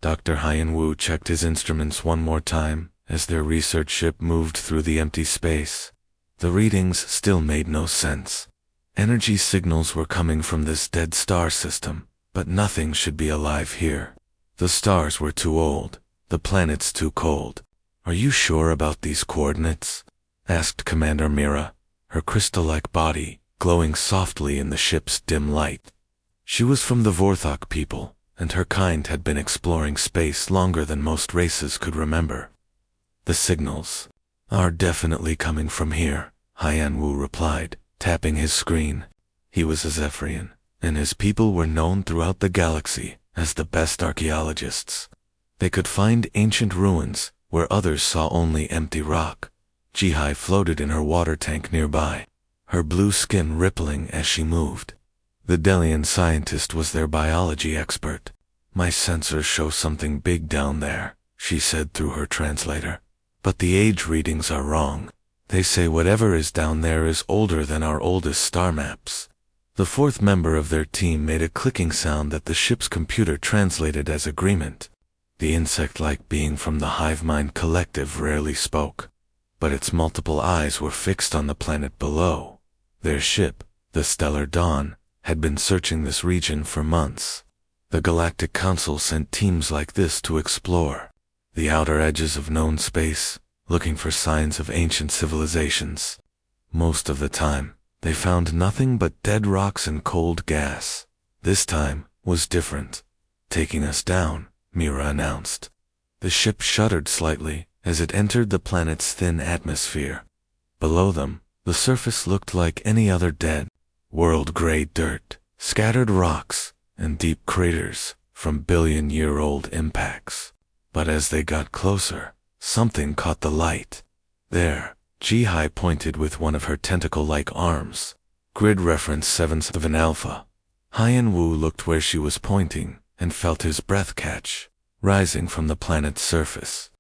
Dr. Haiyan Wu checked his instruments one more time as their research ship moved through the empty space. The readings still made no sense. Energy signals were coming from this dead star system, but nothing should be alive here. The stars were too old, the planets too cold. "Are you sure about these coordinates?" asked Commander Mira, her crystal-like body glowing softly in the ship's dim light. She was from the Vorthok people, and her kind had been exploring space longer than most races could remember. "The signals are definitely coming from here," Haiyan Wu replied, tapping his screen. He was a Zephyrian, and his people were known throughout the galaxy as the best archaeologists. They could find ancient ruins where others saw only empty rock. Jihai floated in her water tank nearby, her blue skin rippling as she moved. The Delian scientist was their biology expert. "My sensors show something big down there," she said through her translator. "But the age readings are wrong. They say whatever is down there is older than our oldest star maps." The fourth member of their team made a clicking sound that the ship's computer translated as agreement. The insect-like being from the Hive Mind Collective rarely spoke, but its multiple eyes were fixed on the planet below. Their ship, the Stellar Dawn, had been searching this region for months. The Galactic Council sent teams like this to explore the outer edges of known space, looking for signs of ancient civilizations. Most of the time, they found nothing but dead rocks and cold gas. This time was different. "Taking us down," Mira announced. The ship shuddered slightly as it entered the planet's thin atmosphere. Below them, the surface looked like any other dead, world-gray dirt, scattered rocks, and deep craters from billion-year-old impacts. But as they got closer, something caught the light. "There," Jihai pointed with one of her tentacle-like arms. Grid reference 7th of an alpha. Haiyan Wu looked where she was pointing and felt his breath catch, rising from the planet's surface.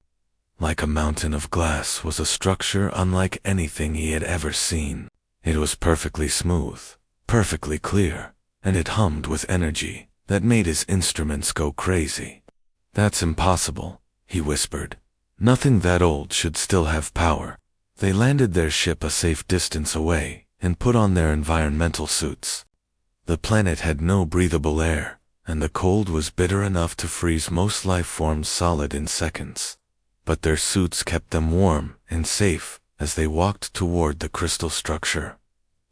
Like a mountain of glass was a structure unlike anything he had ever seen. It was perfectly smooth, perfectly clear, and it hummed with energy that made his instruments go crazy. "That's impossible," he whispered. "Nothing that old should still have power." They landed their ship a safe distance away and put on their environmental suits. The planet had no breathable air, and the cold was bitter enough to freeze most life forms solid in seconds. But their suits kept them warm and safe as they walked toward the crystal structure.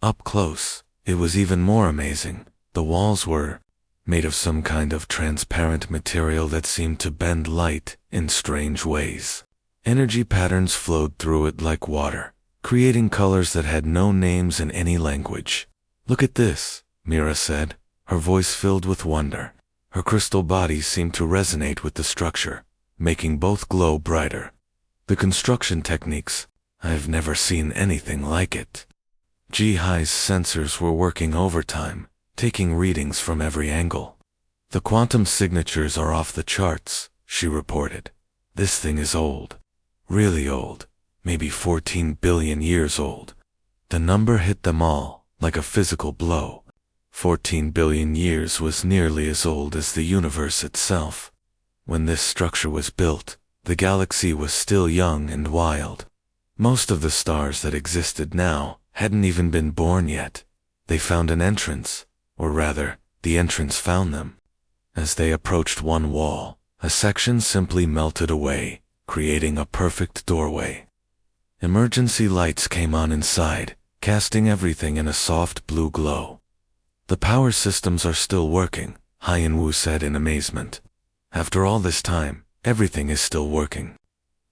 Up close, it was even more amazing. The walls were made of some kind of transparent material that seemed to bend light in strange ways. Energy patterns flowed through it like water, creating colors that had no names in any language. "Look at this," Mira said, her voice filled with wonder. Her crystal body seemed to resonate with the structure, making both glow brighter. "The construction techniques, I've never seen anything like it." Jihai's sensors were working overtime, taking readings from every angle. "The quantum signatures are off the charts," she reported. "This thing is old. Really old. Maybe 14 billion years old." The number hit them all, like a physical blow. 14 billion years was nearly as old as the universe itself. When this structure was built, the galaxy was still young and wild. Most of the stars that existed now hadn't even been born yet. They found an entrance, or rather, the entrance found them. As they approached one wall, a section simply melted away, creating a perfect doorway. Emergency lights came on inside, casting everything in a soft blue glow. "The power systems are still working," Haiyan Wu said in amazement. "After all this time, everything is still working."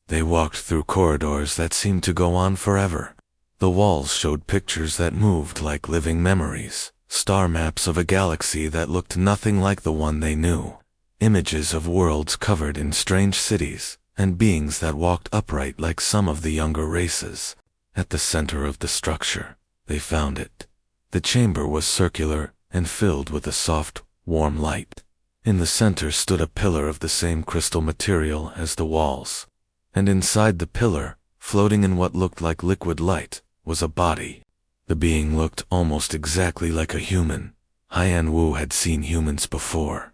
They walked through corridors that seemed to go on forever. The walls showed pictures that moved like living memories, star maps of a galaxy that looked nothing like the one they knew, images of worlds covered in strange cities, and beings that walked upright like some of the younger races. At the center of the structure, they found it. The chamber was circular and filled with a soft, warm light. In the center stood a pillar of the same crystal material as the walls, and inside the pillar, floating in what looked like liquid light, was a body. The being looked almost exactly like a human. Haiyan Wu had seen humans before.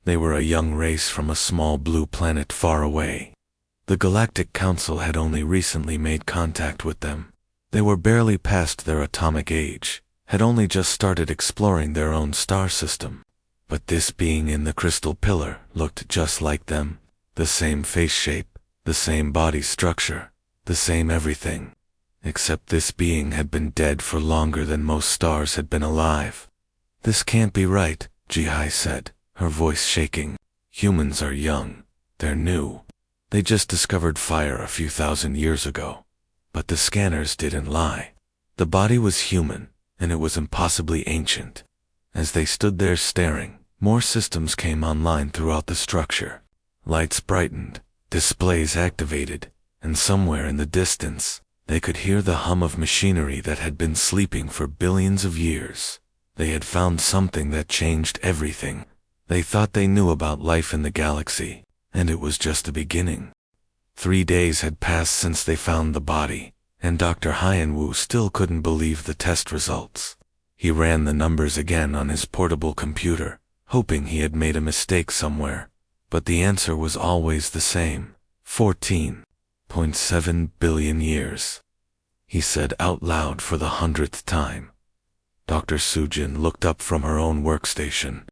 They were a young race from a small blue planet far away. The Galactic Council had only recently made contact with them. They were barely past their atomic age, had only just started exploring their own star system. But this being in the crystal pillar looked just like them, the same face shape, the same body structure, the same everything. Except this being had been dead for longer than most stars had been alive. "This can't be right," Ji-Hai said, her voice shaking. "Humans are young. They're new. They just discovered fire a few thousand years ago. But the scanners didn't lie. The body was human, and it was impossibly ancient." As they stood there staring, more systems came online throughout the structure. Lights brightened, displays activated, and somewhere in the distance, they could hear the hum of machinery that had been sleeping for billions of years. They had found something that changed everything. They thought they knew about life in the galaxy, and it was just the beginning. 3 days had passed since they found the body, and Dr. Hyenwu still couldn't believe the test results. He ran the numbers again on his portable computer, hoping he had made a mistake somewhere, but the answer was always the same: 14.7 billion years. He said out loud for the 100th time. Dr. Sujin looked up from her own workstation,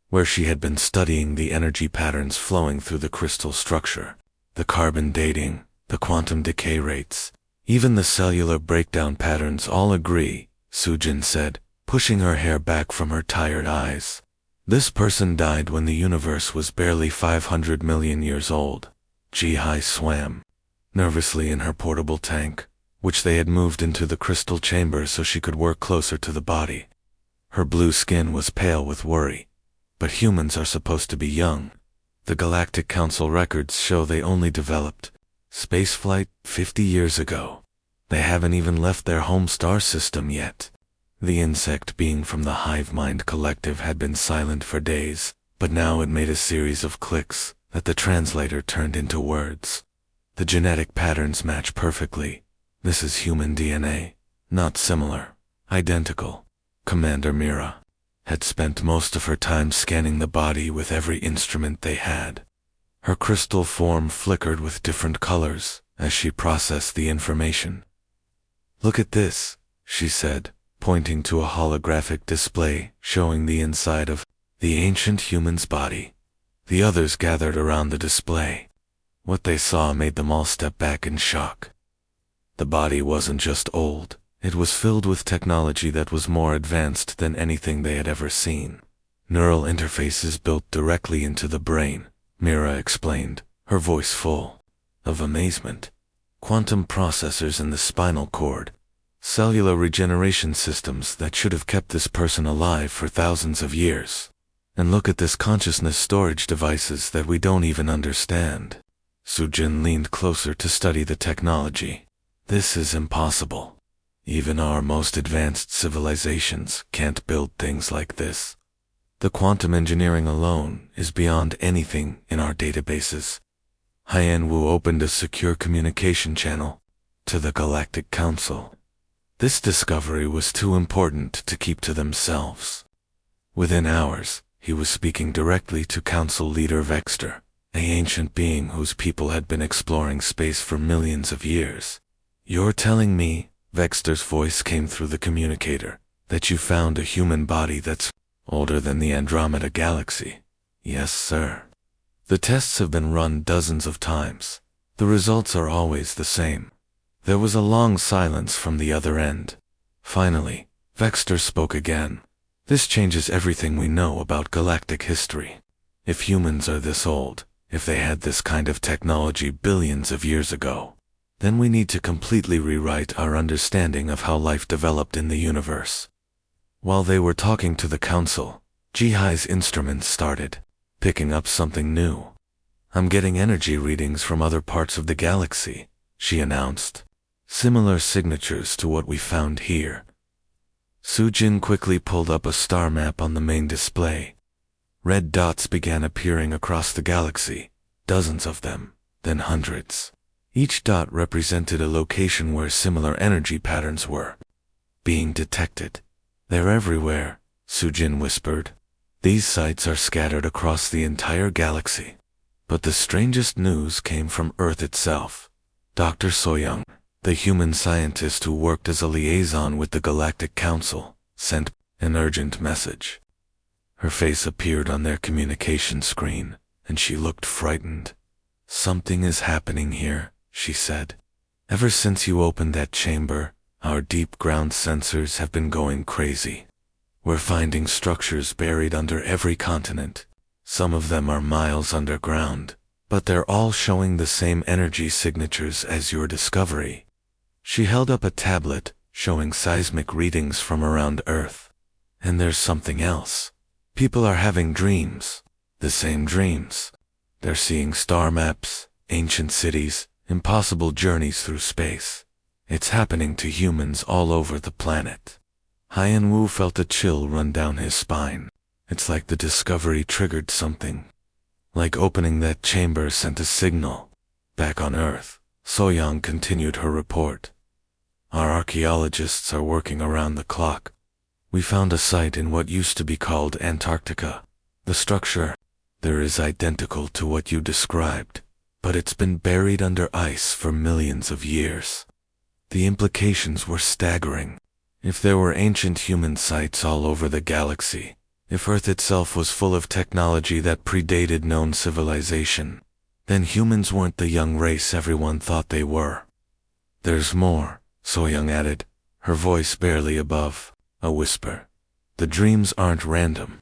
where she had been studying the energy patterns flowing through the crystal structure, the carbon dating, the quantum decay rates, even the cellular breakdown patterns all agree, Sujin said, pushing her hair back from her tired eyes. "This person died when the universe was barely 500 million years old." Ji-Hai swam nervously in her portable tank, which they had moved into the crystal chamber so she could work closer to the body. Her blue skin was pale with worry. "But humans are supposed to be young. The Galactic Council records show they only developed spaceflight 50 years ago. They haven't even left their home star system yet." The insect being from the Hive Mind Collective had been silent for days, but now it made a series of clicks that the translator turned into words. "The genetic patterns match perfectly. This is human DNA. Not similar. Identical." Commander Mira had spent most of her time scanning the body with every instrument they had. Her crystal form flickered with different colors as she processed the information. "Look at this," she said, pointing to a holographic display showing the inside of the ancient human's body. The others gathered around the display. What they saw made them all step back in shock. The body wasn't just old, it was filled with technology that was more advanced than anything they had ever seen. Neural interfaces built directly into the brain, Mira explained, her voice full of amazement. Quantum processors in the spinal cord, cellular regeneration systems that should have kept this person alive for thousands of years. And look at this consciousness storage devices that we don't even understand. Sujin leaned closer to study the technology. "This is impossible. Even our most advanced civilizations can't build things like this. The quantum engineering alone is beyond anything in our databases." Hyenwu opened a secure communication channel to the Galactic Council. This discovery was too important to keep to themselves. Within hours, he was speaking directly to Council Leader Vexter, an ancient being whose people had been exploring space for millions of years. "You're telling me," Vexter's voice came through the communicator, "that you found a human body that's older than the Andromeda Galaxy?" "Yes, sir. The tests have been run dozens of times. The results are always the same." There was a long silence from the other end. Finally, Vexter spoke again. "This changes everything we know about galactic history. If humans are this old, if they had this kind of technology billions of years ago, then we need to completely rewrite our understanding of how life developed in the universe." While they were talking to the council, Ji-Hai's instruments started picking up something new. "I'm getting energy readings from other parts of the galaxy," she announced. "Similar signatures to what we found here." Sujin quickly pulled up a star map on the main display. Red dots began appearing across the galaxy, dozens of them, then hundreds. Each dot represented a location where similar energy patterns were being detected. "They're everywhere," Sujin whispered. These sites are scattered across the entire galaxy. But the strangest news came from Earth itself. Dr. Soyoung, the human scientist who worked as a liaison with the Galactic Council, sent an urgent message. Her face appeared on their communication screen, and she looked frightened. "Something is happening here," she said. "Ever since you opened that chamber, our deep ground sensors have been going crazy. We're finding structures buried under every continent. Some of them are miles underground, but they're all showing the same energy signatures as your discovery." She held up a tablet, showing seismic readings from around Earth. "And there's something else. People are having dreams. The same dreams. They're seeing star maps, ancient cities, impossible journeys through space. It's happening to humans all over the planet." Hyan Wu felt a chill run down his spine. It's like the discovery triggered something. Like opening that chamber sent a signal. Back on Earth, Soyoung continued her report. "Our archaeologists are working around the clock. We found a site in what used to be called Antarctica. The structure there is identical to what you described, but it's been buried under ice for millions of years." The implications were staggering. If there were ancient human sites all over the galaxy, if Earth itself was full of technology that predated known civilization, then humans weren't the young race everyone thought they were. "There's more," Soyoung added, her voice barely above a whisper. "The dreams aren't random.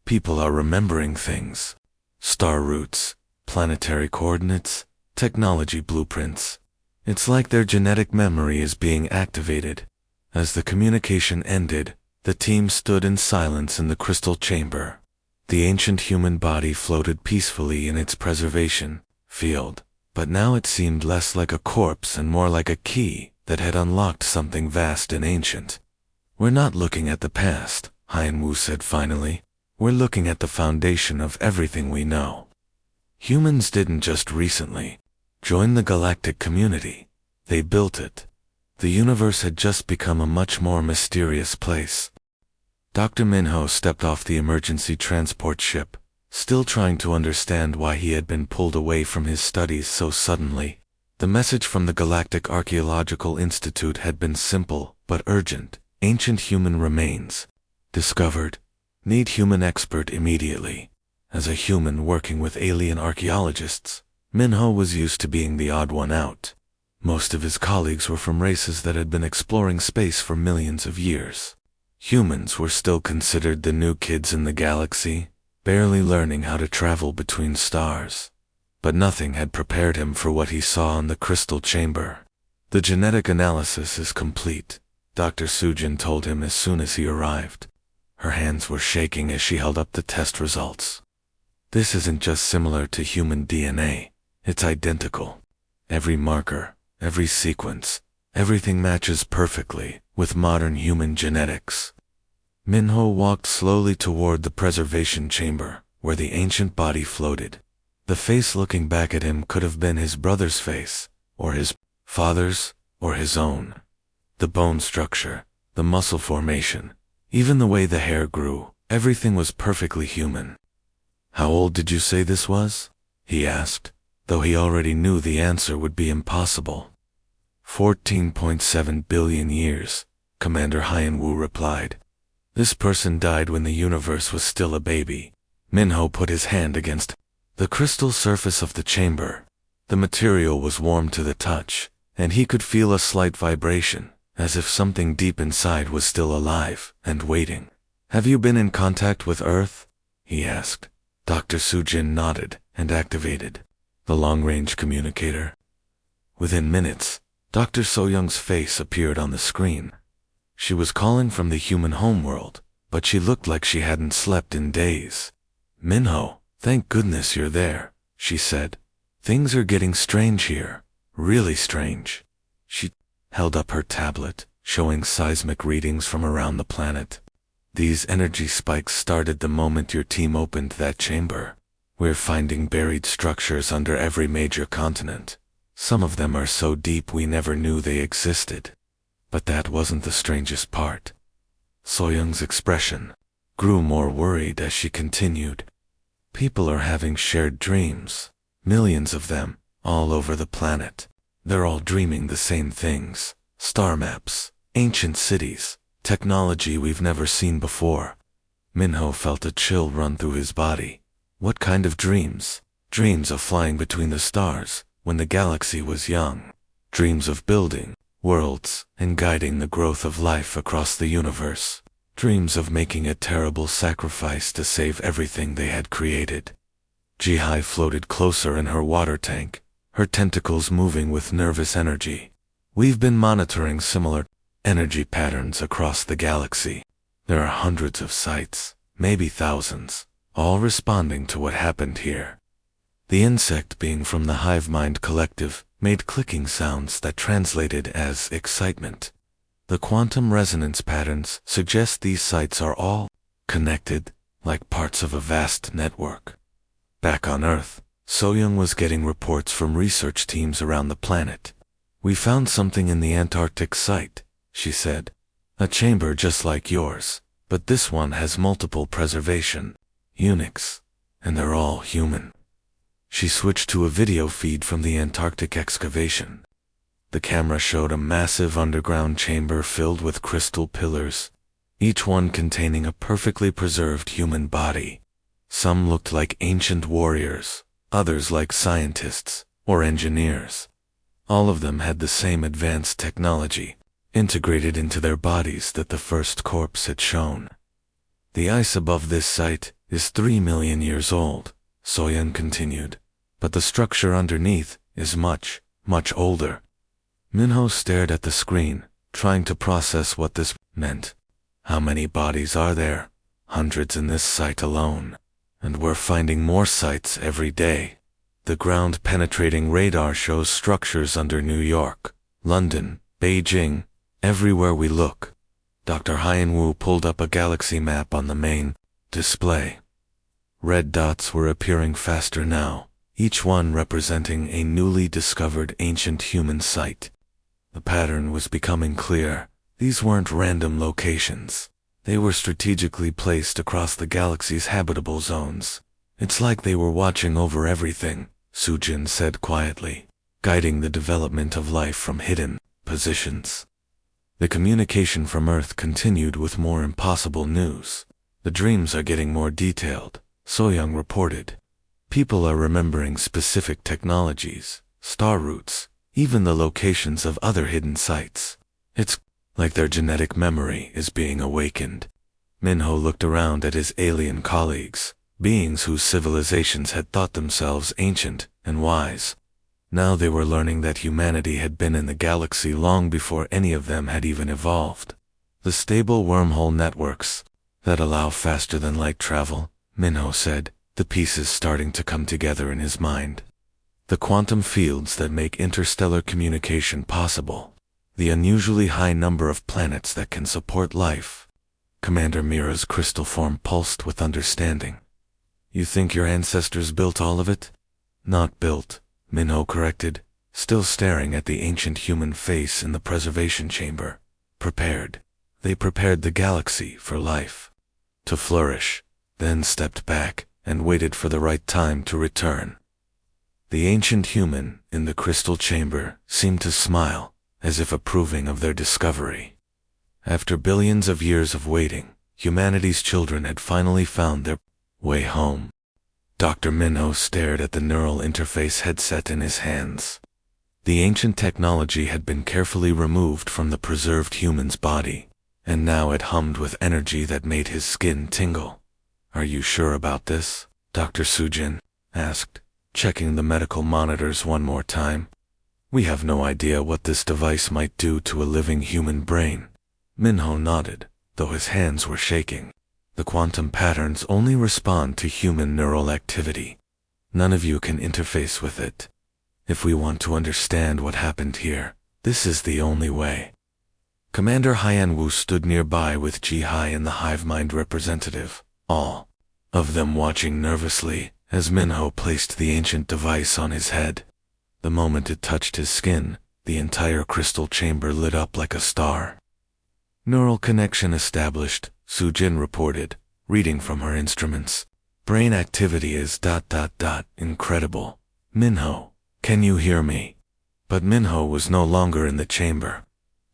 People are remembering things. Star routes, planetary coordinates, technology blueprints. It's like their genetic memory is being activated." As the communication ended, the team stood in silence in the crystal chamber. The ancient human body floated peacefully in its preservation field, but now it seemed less like a corpse and more like a key that had unlocked something vast and ancient. "We're not looking at the past," Hyan Wu said finally. "We're looking at the foundation of everything we know. Humans didn't just recently join the galactic community. They built it. The universe had just become a much more mysterious place." Dr. Minho stepped off the emergency transport ship, still trying to understand why he had been pulled away from his studies so suddenly. The message from the Galactic Archeological Institute had been simple but urgent. "Ancient human remains discovered. Need human expert immediately." As a human working with alien archaeologists, Minho was used to being the odd one out. Most of his colleagues were from races that had been exploring space for millions of years. Humans were still considered the new kids in the galaxy, barely learning how to travel between stars. But nothing had prepared him for what he saw in the crystal chamber. "The genetic analysis is complete," Dr. Sujin told him as soon as he arrived. Her hands were shaking as she held up the test results. "This isn't just similar to human DNA, it's identical. Every marker, every sequence, everything matches perfectly with modern human genetics." Minho walked slowly toward the preservation chamber, where the ancient body floated. The face looking back at him could have been his brother's face, or his father's, or his own. The bone structure, the muscle formation, even the way the hair grew, everything was perfectly human. "How old did you say this was?" he asked, though he already knew the answer would be impossible. 14.7 billion years, Commander Hyan Wu replied. "This person died when the universe was still a baby." Minho put his hand against the crystal surface of the chamber. The material was warm to the touch, and he could feel a slight vibration, as if something deep inside was still alive and waiting. "Have you been in contact with Earth?" he asked. Dr. Sujin nodded and activated the long-range communicator. Within minutes, Dr. Soyoung's face appeared on the screen. She was calling from the human homeworld, but she looked like she hadn't slept in days. "Minho, thank goodness you're there," she said. "Things are getting strange here, really strange." She held up her tablet, showing seismic readings from around the planet. "These energy spikes started the moment your team opened that chamber. We're finding buried structures under every major continent. Some of them are so deep we never knew they existed. But that wasn't the strangest part." Soyoung's expression grew more worried as she continued. People are having shared dreams. Millions of them, all over the planet. They're all dreaming the same things. Star maps, ancient cities, technology we've never seen before. Minho felt a chill run through his body. What kind of dreams? Dreams of flying between the stars, when the galaxy was young. Dreams of building worlds and guiding the growth of life across the universe. Dreams of making a terrible sacrifice to save everything they had created. Ji-Hai floated closer in her water tank, her tentacles moving with nervous energy. We've been monitoring similar energy patterns across the galaxy. There are hundreds of sites, maybe thousands, all responding to what happened here. The insect being from the Hive Mind Collective made clicking sounds that translated as excitement. The quantum resonance patterns suggest these sites are all connected, like parts of a vast network. Back on Earth, So-Young was getting reports from research teams around the planet. We found something in the Antarctic site, she said. A chamber just like yours, but this one has multiple preservation units, and they're all human. She switched to a video feed from the Antarctic excavation. The camera showed a massive underground chamber filled with crystal pillars, each one containing a perfectly preserved human body. Some looked like ancient warriors, others like scientists or engineers. All of them had the same advanced technology integrated into their bodies that the first corpse had shown. The ice above this site is 3 million years old, So-Young continued, but the structure underneath is much, much older. Minho stared at the screen, trying to process what this meant. How many bodies are there? Hundreds in this site alone. And we're finding more sites every day. The ground-penetrating radar shows structures under New York, London, Beijing, everywhere we look. Dr. Haiyan-Wu pulled up a galaxy map on the main display. Red dots were appearing faster now, each one representing a newly discovered ancient human site. The pattern was becoming clear. These weren't random locations. They were strategically placed across the galaxy's habitable zones. It's like they were watching over everything, Sujin said quietly, guiding the development of life from hidden positions. The communication from Earth continued with more impossible news. The dreams are getting more detailed, So-Young reported. People are remembering specific technologies, star routes, even the locations of other hidden sites. It's like their genetic memory is being awakened. Minho looked around at his alien colleagues, beings whose civilizations had thought themselves ancient and wise. Now they were learning that humanity had been in the galaxy long before any of them had even evolved. The stable wormhole networks that allow faster-than-light travel, Minho said, the pieces starting to come together in his mind. The quantum fields that make interstellar communication possible. The unusually high number of planets that can support life. Commander Mira's crystal form pulsed with understanding. You think your ancestors built all of it? Not built, Minho corrected, still staring at the ancient human face in the preservation chamber. Prepared. They prepared the galaxy for life. To flourish, then stepped back and waited for the right time to return. The ancient human in the crystal chamber seemed to smile, as if approving of their discovery. After billions of years of waiting, humanity's children had finally found their way home. Dr. Minho stared at the neural interface headset in his hands. The ancient technology had been carefully removed from the preserved human's body, and now it hummed with energy that made his skin tingle. Are you sure about this? Dr. Sujin asked, checking the medical monitors one more time. We have no idea what this device might do to a living human brain. Minho nodded, though his hands were shaking. The quantum patterns only respond to human neural activity. None of you can interface with it. If we want to understand what happened here, this is the only way. Commander Haiyan-Wu stood nearby with Ji-Hai and the hive mind representative, all of them watching nervously as Minho placed the ancient device on his head. The moment it touched his skin, the entire crystal chamber lit up like a star. Neural connection established, Sujin reported, reading from her instruments. Brain activity is ... incredible. Minho, can you hear me? But Minho was no longer in the chamber.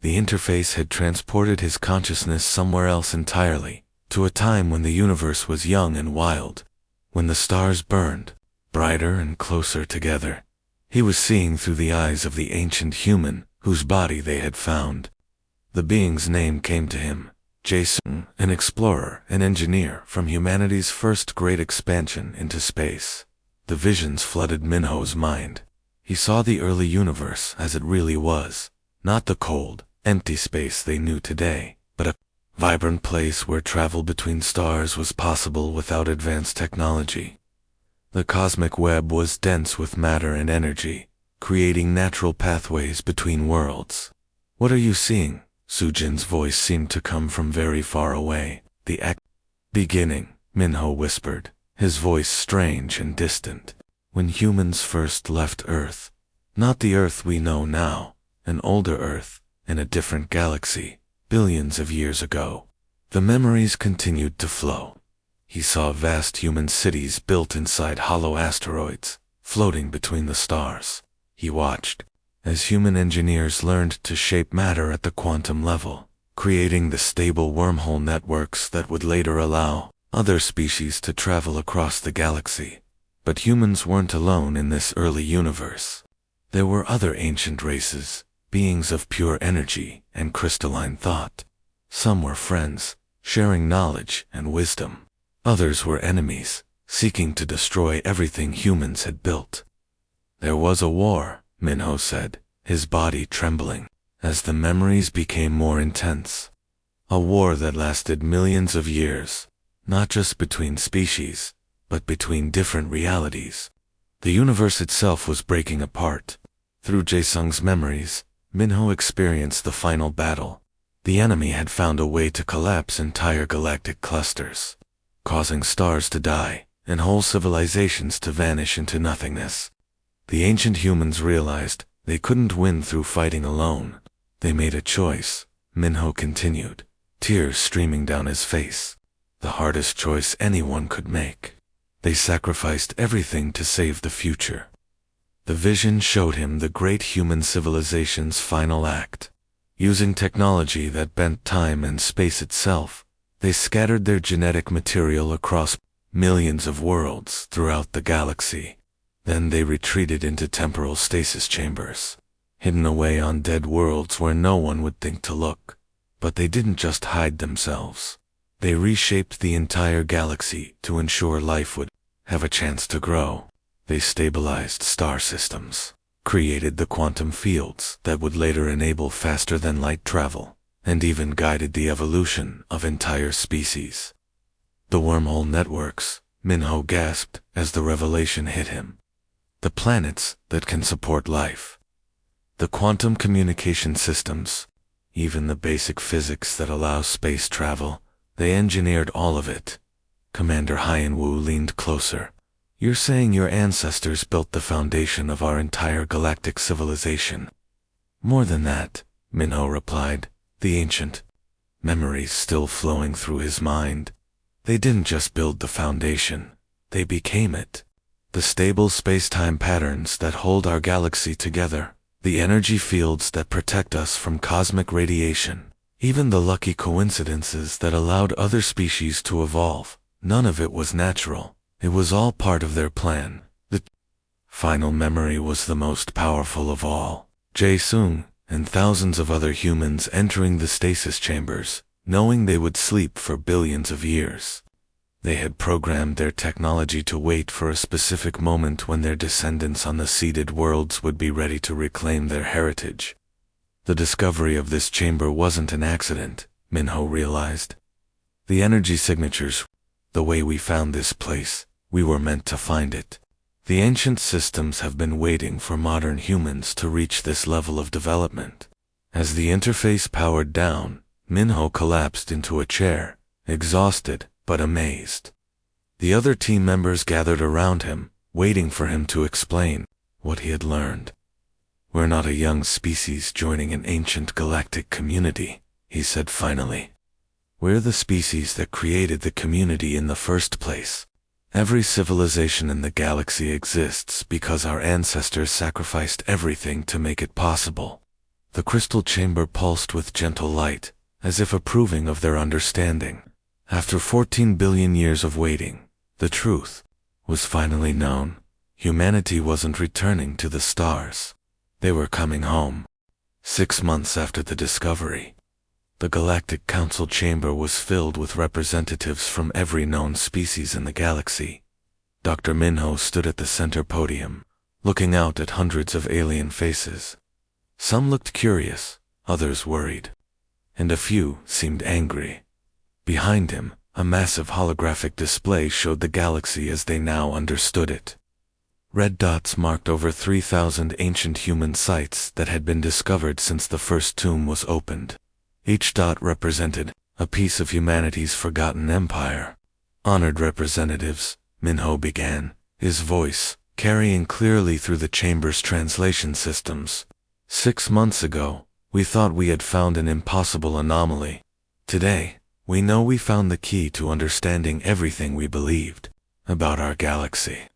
The interface had transported his consciousness somewhere else entirely, to a time when the universe was young and wild, when the stars burned, brighter and closer together. He was seeing through the eyes of the ancient human, whose body they had found. The being's name came to him, Jason, an explorer, an engineer from humanity's first great expansion into space. The visions flooded Minho's mind. He saw the early universe as it really was, not the cold, empty space they knew today, but a vibrant place where travel between stars was possible without advanced technology. The cosmic web was dense with matter and energy, creating natural pathways between worlds. What are you seeing? Sujin's voice seemed to come from very far away. The beginning, Minho whispered, his voice strange and distant. When humans first left Earth, not the Earth we know now, an older Earth, in a different galaxy, billions of years ago. The memories continued to flow. He saw vast human cities built inside hollow asteroids, floating between the stars. He watched as human engineers learned to shape matter at the quantum level, creating the stable wormhole networks that would later allow other species to travel across the galaxy. But humans weren't alone in this early universe. There were other ancient races, beings of pure energy and crystalline thought. Some were friends, sharing knowledge and wisdom. Others were enemies, seeking to destroy everything humans had built. There was a war, Minho said, his body trembling, as the memories became more intense. A war that lasted millions of years, not just between species, but between different realities. The universe itself was breaking apart. Through Jae-sung's memories, Minho experienced the final battle. The enemy had found a way to collapse entire galactic clusters, causing stars to die and whole civilizations to vanish into nothingness. The ancient humans realized they couldn't win through fighting alone. They made a choice, Minho continued, tears streaming down his face. The hardest choice anyone could make. They sacrificed everything to save the future. The vision showed him the great human civilization's final act. Using technology that bent time and space itself, they scattered their genetic material across millions of worlds throughout the galaxy. Then they retreated into temporal stasis chambers, hidden away on dead worlds where no one would think to look. But they didn't just hide themselves. They reshaped the entire galaxy to ensure life would have a chance to grow. They stabilized star systems, created the quantum fields that would later enable faster-than-light travel, and even guided the evolution of entire species. The wormhole networks, Minho gasped as the revelation hit him. The planets that can support life. The quantum communication systems, even the basic physics that allow space travel, they engineered all of it. Commander Hyen-Woo leaned closer. You're saying your ancestors built the foundation of our entire galactic civilization? More than that, Minho replied, the ancient memories still flowing through his mind. They didn't just build the foundation, they became it. The stable space-time patterns that hold our galaxy together, the energy fields that protect us from cosmic radiation, even the lucky coincidences that allowed other species to evolve. None of it was natural. It was all part of their plan. The final memory was the most powerful of all. Jae-sung and thousands of other humans entering the stasis chambers, knowing they would sleep for billions of years. They had programmed their technology to wait for a specific moment when their descendants on the seeded worlds would be ready to reclaim their heritage. The discovery of this chamber wasn't an accident, Minho realized. The energy signatures, the way we found this place, we were meant to find it. The ancient systems have been waiting for modern humans to reach this level of development. As the interface powered down, Minho collapsed into a chair, exhausted but amazed. The other team members gathered around him, waiting for him to explain what he had learned. We're not a young species joining an ancient galactic community, he said finally. We're the species that created the community in the first place. Every civilization in the galaxy exists because our ancestors sacrificed everything to make it possible. The crystal chamber pulsed with gentle light, as if approving of their understanding. After 14 billion years of waiting, the truth was finally known. Humanity wasn't returning to the stars. They were coming home. 6 months after the discovery, the Galactic Council chamber was filled with representatives from every known species in the galaxy. Dr. Minho stood at the center podium, looking out at hundreds of alien faces. Some looked curious, others worried, and a few seemed angry. Behind him, a massive holographic display showed the galaxy as they now understood it. Red dots marked over 3,000 ancient human sites that had been discovered since the first tomb was opened. Each dot represented a piece of humanity's forgotten empire. Honored representatives, Minho began, his voice carrying clearly through the chamber's translation systems. 6 months ago, we thought we had found an impossible anomaly. Today, we know we found the key to understanding everything we believed about our galaxy.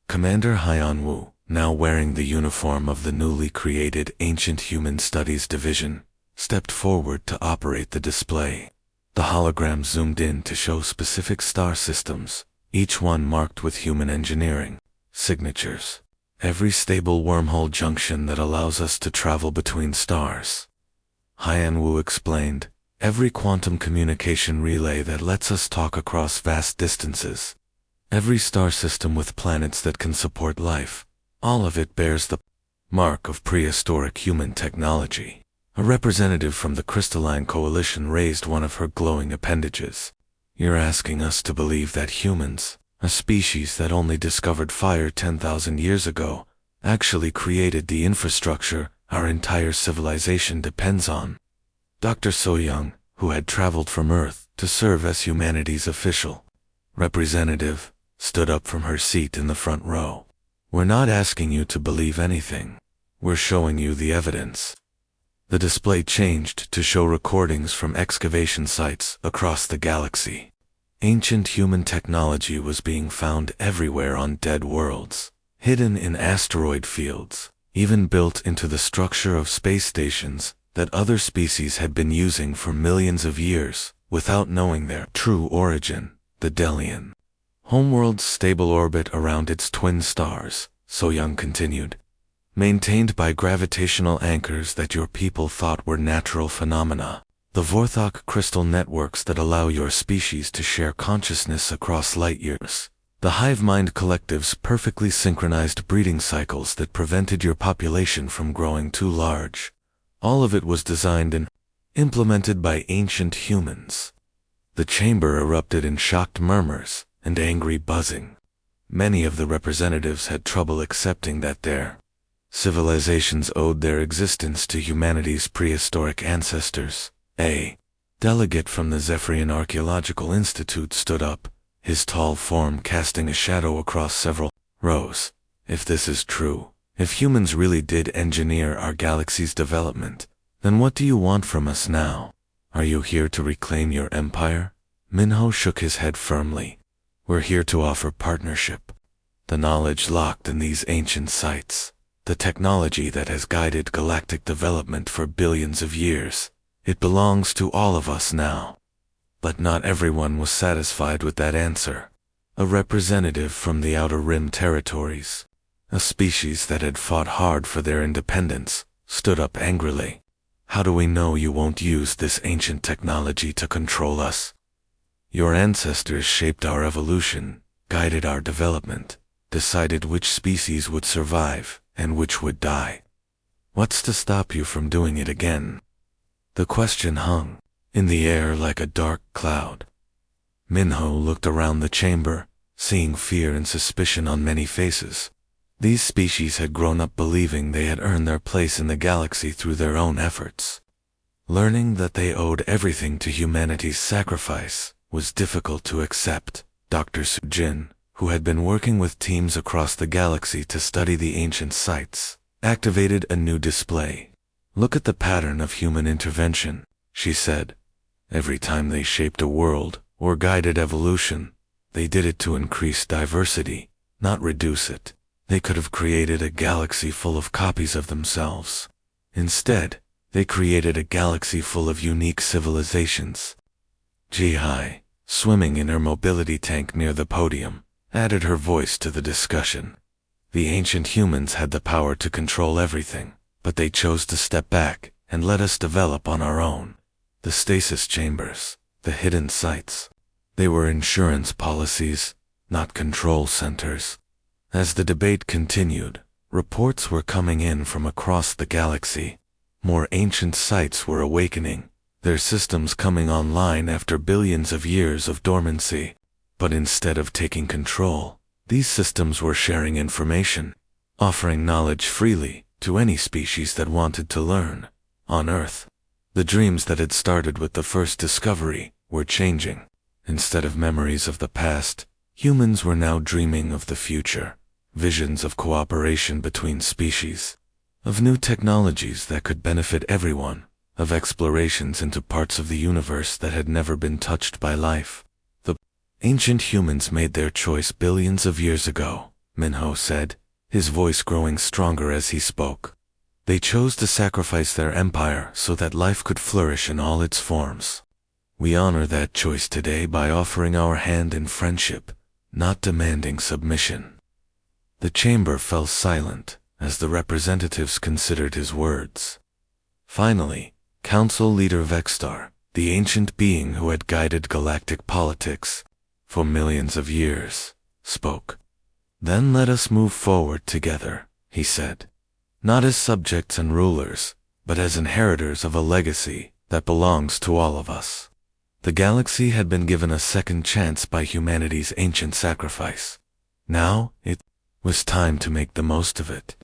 Commander Haiyan Wu, now wearing the uniform of the newly created Ancient Human Studies Division, stepped forward to operate the display. The hologram zoomed in to show specific star systems, each one marked with human engineering signatures. Every stable wormhole junction that allows us to travel between stars. Haiyan Wu explained, every quantum communication relay that lets us talk across vast distances. Every star system with planets that can support life. All of it bears the mark of prehistoric human technology. A representative from the Crystalline Coalition raised one of her glowing appendages. You're asking us to believe that humans, a species that only discovered fire 10,000 years ago, actually created the infrastructure our entire civilization depends on. Dr. So Young, who had traveled from Earth to serve as humanity's official representative, stood up from her seat in the front row. We're not asking you to believe anything. We're showing you the evidence. The display changed to show recordings from excavation sites across the galaxy. Ancient human technology was being found everywhere on dead worlds, hidden in asteroid fields, even built into the structure of space stations that other species had been using for millions of years without knowing their true origin, the Delian. Homeworld's stable orbit around its twin stars, So Young continued, maintained by gravitational anchors that your people thought were natural phenomena. The Vorthok crystal networks that allow your species to share consciousness across light years. The hive mind collective's perfectly synchronized breeding cycles that prevented your population from growing too large. All of it was designed and implemented by ancient humans. The chamber erupted in shocked murmurs and angry buzzing. Many of the representatives had trouble accepting that their civilizations owed their existence to humanity's prehistoric ancestors. A delegate from the Zephyrian Archaeological Institute stood up, his tall form casting a shadow across several rows. If this is true, if humans really did engineer our galaxy's development, then what do you want from us now? Are you here to reclaim your empire? Minho shook his head firmly. We're here to offer partnership. The knowledge locked in these ancient sites, the technology that has guided galactic development for billions of years, it belongs to all of us now. But not everyone was satisfied with that answer. A representative from the Outer Rim territories, a species that had fought hard for their independence, stood up angrily. How do we know you won't use this ancient technology to control us? Your ancestors shaped our evolution, guided our development, decided which species would survive and which would die. What's to stop you from doing it again? The question hung in the air like a dark cloud. Minho looked around the chamber, seeing fear and suspicion on many faces. These species had grown up believing they had earned their place in the galaxy through their own efforts. Learning that they owed everything to humanity's sacrifice was difficult to accept. Dr. Sujin, who had been working with teams across the galaxy to study the ancient sites, activated a new display. Look at the pattern of human intervention, she said. Every time they shaped a world or guided evolution, they did it to increase diversity, not reduce it. They could have created a galaxy full of copies of themselves. Instead, they created a galaxy full of unique civilizations. Ji-Hai, swimming in her mobility tank near the podium, added her voice to the discussion. The ancient humans had the power to control everything, but they chose to step back and let us develop on our own. The stasis chambers, the hidden sites, they were insurance policies, not control centers. As the debate continued, reports were coming in from across the galaxy. More ancient sites were awakening, their systems coming online after billions of years of dormancy. But instead of taking control, these systems were sharing information, offering knowledge freely to any species that wanted to learn. On Earth, the dreams that had started with the first discovery were changing. Instead of memories of the past, humans were now dreaming of the future, visions of cooperation between species, of new technologies that could benefit everyone, of explorations into parts of the universe that had never been touched by life. The ancient humans made their choice billions of years ago, Minho said, his voice growing stronger as he spoke. They chose to sacrifice their empire so that life could flourish in all its forms. We honor that choice today by offering our hand in friendship, not demanding submission. The chamber fell silent as the representatives considered his words. Finally, Council Leader Vextar, the ancient being who had guided galactic politics for millions of years, spoke. Then let us move forward together, he said. Not as subjects and rulers, but as inheritors of a legacy that belongs to all of us. The galaxy had been given a second chance by humanity's ancient sacrifice. Now, it was time to make the most of it.